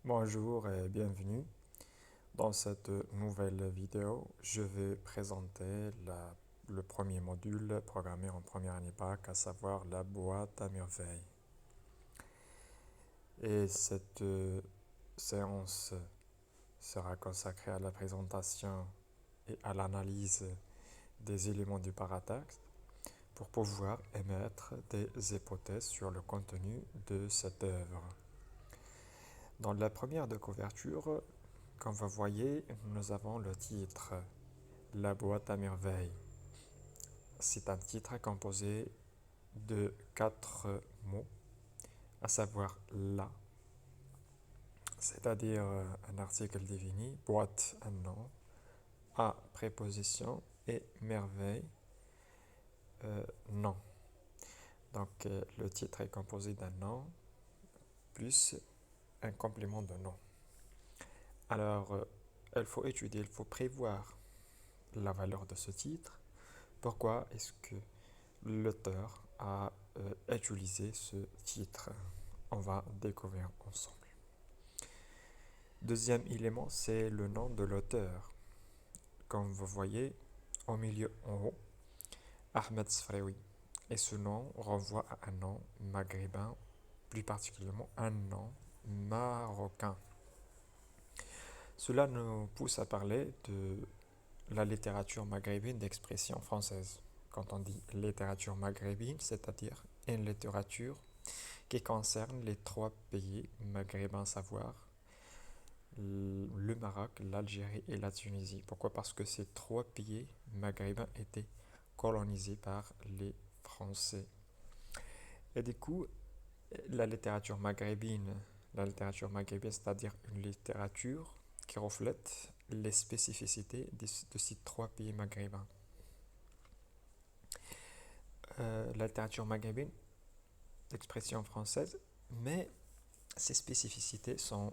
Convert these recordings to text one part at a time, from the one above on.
Bonjour et bienvenue. Dans cette nouvelle vidéo, je vais présenter le premier module programmé en première année bac, à savoir la boîte à merveilles. Et cette séance sera consacrée à la présentation et à l'analyse des éléments du paratexte pour pouvoir émettre des hypothèses sur le contenu de cette œuvre. Dans la première de couverture, comme vous voyez, nous avons le titre La boîte à merveilles. C'est un titre composé de quatre mots, à savoir la, c'est-à-dire un article défini, boîte un nom, à préposition et merveille nom. Donc le titre est composé d'un nom plus un complément de nom. Alors il faut étudier, il faut prévoir la valeur de ce titre. Pourquoi est-ce que l'auteur a utilisé ce titre? On va découvrir ensemble. Deuxième élément, c'est le nom de l'auteur. Comme vous voyez, au milieu en haut, Ahmed Sfraoui. Et ce nom renvoie à un nom maghrébin, plus particulièrement un nom marocain. Cela nous pousse à parler de la littérature maghrébine d'expression française. Quand on dit littérature maghrébine, c'est-à-dire une littérature qui concerne les trois pays maghrébins, à savoir le Maroc, l'Algérie et la Tunisie. Pourquoi? Parce que ces trois pays maghrébins étaient colonisés par les Français. Et du coup, la littérature maghrébine, c'est-à-dire une littérature qui reflète les spécificités de ces trois pays maghrébins. La littérature maghrébine d'expression française, mais ces spécificités sont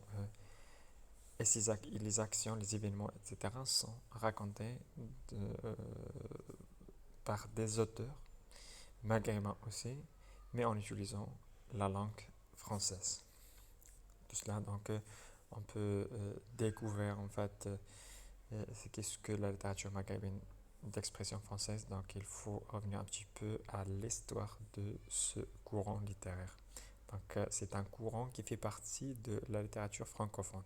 et les actions, les événements, etc. sont racontés de, euh, par des auteurs maghrébins aussi, mais en utilisant la langue française. Tout cela, donc, on peut découvrir en fait qu'est-ce que la littérature maghrébine d'expression française. Donc, il faut revenir un petit peu à l'histoire de ce courant littéraire. Donc, c'est un courant qui fait partie de la littérature francophone.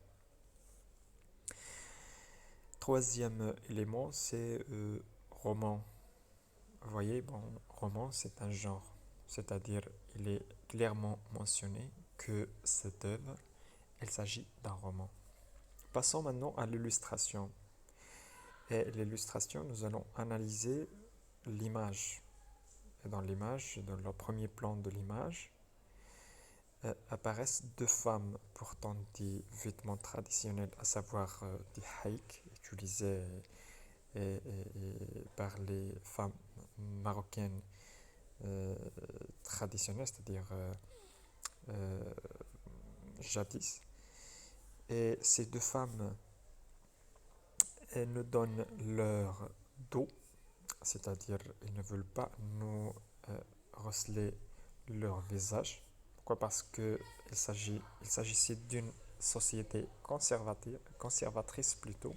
Troisième élément, c'est roman. Vous voyez, bon, roman, c'est un genre, c'est-à-dire il est clairement mentionné que cette œuvre, il s'agit d'un roman. Passons maintenant à l'illustration. Et l'illustration, nous allons analyser l'image. Et dans l'image, dans le premier plan de l'image, apparaissent deux femmes portant des vêtements traditionnels, à savoir des haïks utilisés par les femmes marocaines euh, traditionnelles, c'est-à-dire euh, jadis. Et ces deux femmes, elles nous donnent leur dos, c'est-à-dire elles ne veulent pas nous receler leur visage. Pourquoi? Parce que il s'agissait d'une société conservatrice plutôt.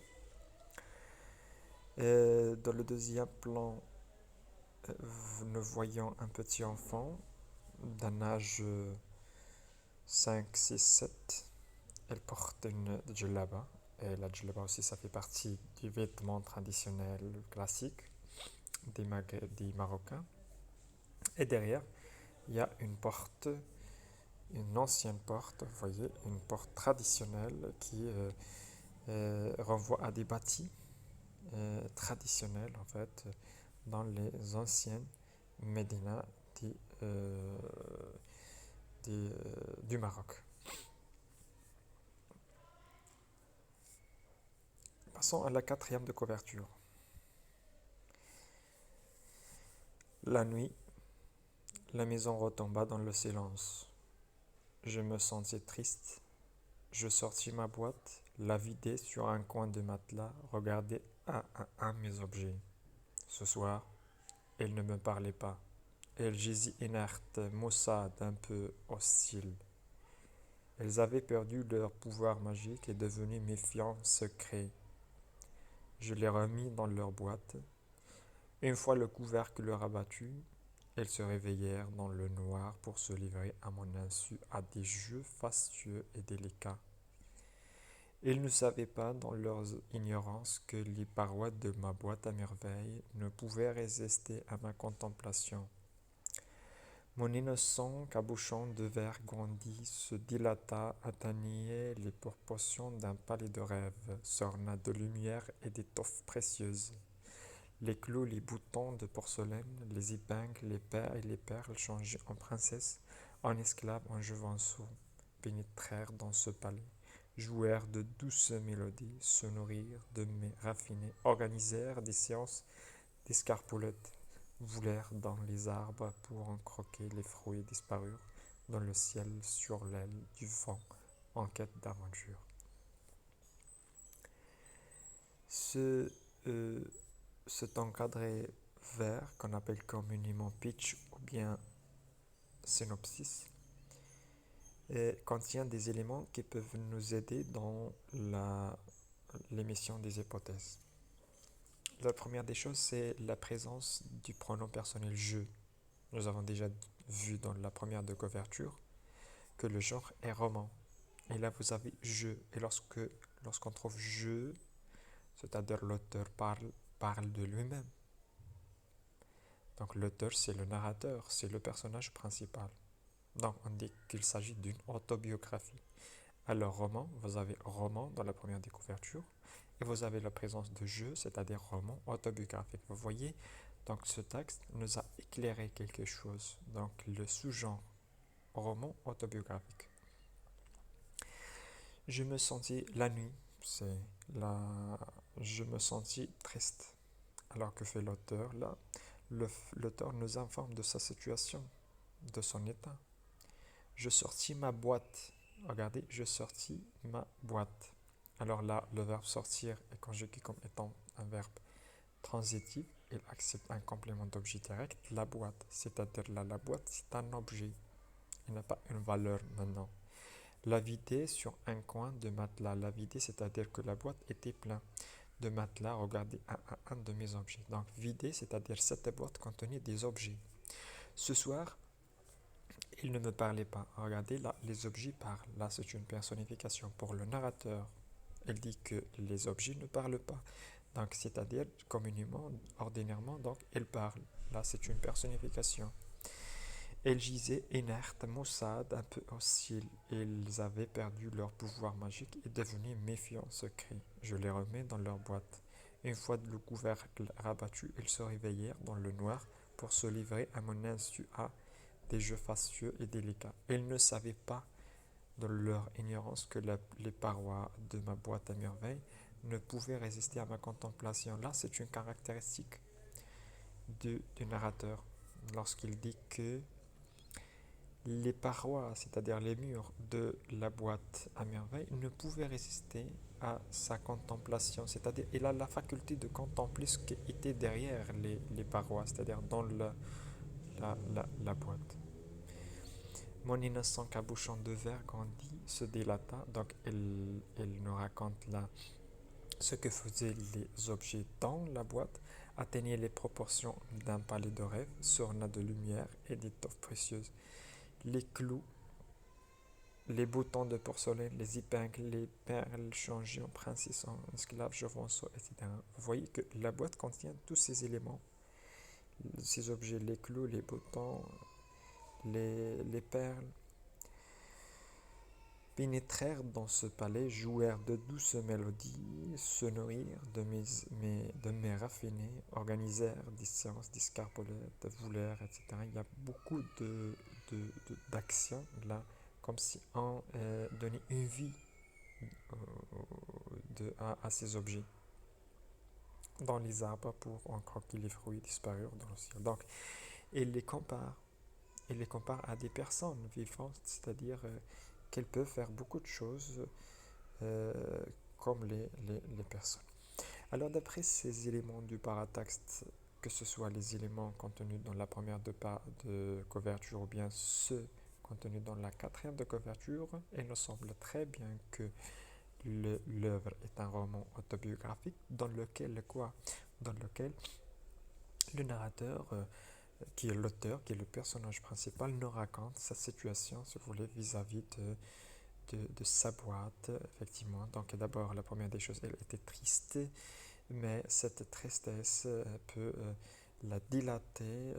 Et dans le deuxième plan, nous voyons un petit enfant d'un âge 5, 6, 7. Elle porte une djellaba. Et la djellaba aussi, ça fait partie du vêtement traditionnel classique des Marocains. Et derrière, il y a une porte, une ancienne porte, vous voyez, une porte traditionnelle qui renvoie à des bâtis traditionnels, en fait, dans les anciennes médinas euh, du Maroc. Passons à la quatrième de couverture. La nuit, la maison retomba dans le silence. Je me sentis triste. Je sortis ma boîte, la vidai sur un coin de matelas, regardai un à un mes objets. Ce soir, elle ne me parlait pas. Elle gisait inerte, maussade, un peu hostile. Elles avaient perdu leur pouvoir magique et devenaient méfiants secrets. Je les remis dans leur boîte. Une fois le couvercle rabattu, elles se réveillèrent dans le noir pour se livrer à mon insu à des jeux fastueux et délicats. Ils ne savaient pas, dans leur ignorance, que les parois de ma boîte à merveilles ne pouvaient résister à ma contemplation. Mon innocent cabochon de verre grandit, se dilata, atteignait les proportions d'un palais de rêve, s'orna de lumière et d'étoffes précieuses. Les clous, les boutons de porcelaine, les épingles, les perles et les perles changées en princesses, en esclaves, en juvenceaux, pénétrèrent dans ce palais, jouèrent de douces mélodies, se nourrirent de mets raffinés, organisèrent des séances d'escarpolette, volèrent dans les arbres pour en croquer les fruits disparurent dans le ciel sur l'aile du vent en quête d'aventure. Ce, euh, Cet encadré vert qu'on appelle communément pitch ou bien synopsis contient des éléments qui peuvent nous aider dans l'émission des hypothèses. La première des choses, c'est la présence du pronom personnel je. Nous avons déjà vu dans la première de couverture que le genre est roman. Et là, vous avez je. Et lorsqu'on trouve je, c'est-à-dire l'auteur parle de lui-même. Donc l'auteur, c'est le narrateur, c'est le personnage principal. Donc on dit qu'il s'agit d'une autobiographie. Alors roman, vous avez roman dans la première des couvertures et vous avez la présence de je, c'est-à-dire roman autobiographique. Vous voyez, donc ce texte nous a éclairé quelque chose. Donc le sous-genre roman autobiographique. Je me sentis la nuit, c'est la... je me sentis triste. Alors que fait l'auteur là? L'auteur nous informe de sa situation, de son état. Je sortis ma boîte. Regardez, je sortis ma boîte. Alors là, le verbe sortir est conjugué comme étant un verbe transitif. Il accepte un complément d'objet direct, la boîte. C'est-à-dire là, la boîte, c'est un objet. Il n'a pas une valeur maintenant. La vider sur un coin de matelas. La vider, c'est-à-dire que la boîte était pleine de matelas. Regardez un de mes objets. Donc vider, c'est-à-dire cette boîte contenait des objets. Ce soir, il ne me parlait pas. Regardez là, les objets parlent. Là, c'est une personnification. Pour le narrateur, il dit que les objets ne parlent pas. Donc, c'est-à-dire, communément, ordinairement, donc, ils parlent. Là, c'est une personnification. Elles gisaient inertes, maussades, un peu hostiles. Ils avaient perdu leur pouvoir magique et devenaient méfiants secrets. Je les remets dans leur boîte. Une fois le couvercle rabattu, ils se réveillèrent dans le noir pour se livrer à mon insu à des jeux fastueux et délicats. Ils ne savaient pas, dans leur ignorance, que les parois de ma boîte à merveilles ne pouvaient résister à ma contemplation. Là, c'est une caractéristique du narrateur lorsqu'il dit que les parois, c'est-à-dire les murs de la boîte à merveille, ne pouvaient résister à sa contemplation. C'est-à-dire il a la faculté de contempler ce qui était derrière les parois, c'est-à-dire dans la boîte. Mon innocent cabochon de verre grandit, se délata, donc elle nous raconte là ce que faisaient les objets dans la boîte, atteignait les proportions d'un palais de rêve, s'orna de lumière et d'étoffes précieuses. Les clous, les boutons de porcelaine, les épingles, les perles changées en princesses, en esclaves, jovenceaux, etc. Vous voyez que la boîte contient tous ces éléments, ces objets, les clous, les boutons, les perles, pénétrèrent dans ce palais, jouèrent de douces mélodies, se nourrirent de mets raffinés, organisèrent des séances d'escarpolette, volèrent, etc. Il y a beaucoup d'actions là, comme si on donnait une vie à ces objets dans les arbres pour en croquer les fruits disparurent dans le ciel. Donc, il les compare. Il les compare à des personnes vivantes, c'est-à-dire qu'elles peuvent faire beaucoup de choses euh, comme les personnes. Alors d'après ces éléments du paratexte, que ce soit les éléments contenus dans la première de couverture ou bien ceux contenu dans la quatrième de couverture. Il nous semble très bien que l'œuvre est un roman autobiographique dans lequel quoi? Dans lequel le narrateur, qui est l'auteur, qui est le personnage principal, nous raconte sa situation, si vous voulez, vis-à-vis de sa boîte, effectivement. Donc d'abord, la première des choses, elle était triste, mais cette tristesse peut la dilater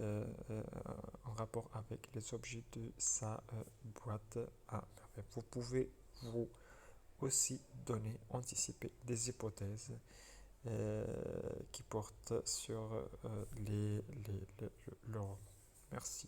en rapport avec les objets de sa boîte à merveille. Vous pouvez vous aussi donner, anticiper des hypothèses euh, qui portent sur le roman. Merci.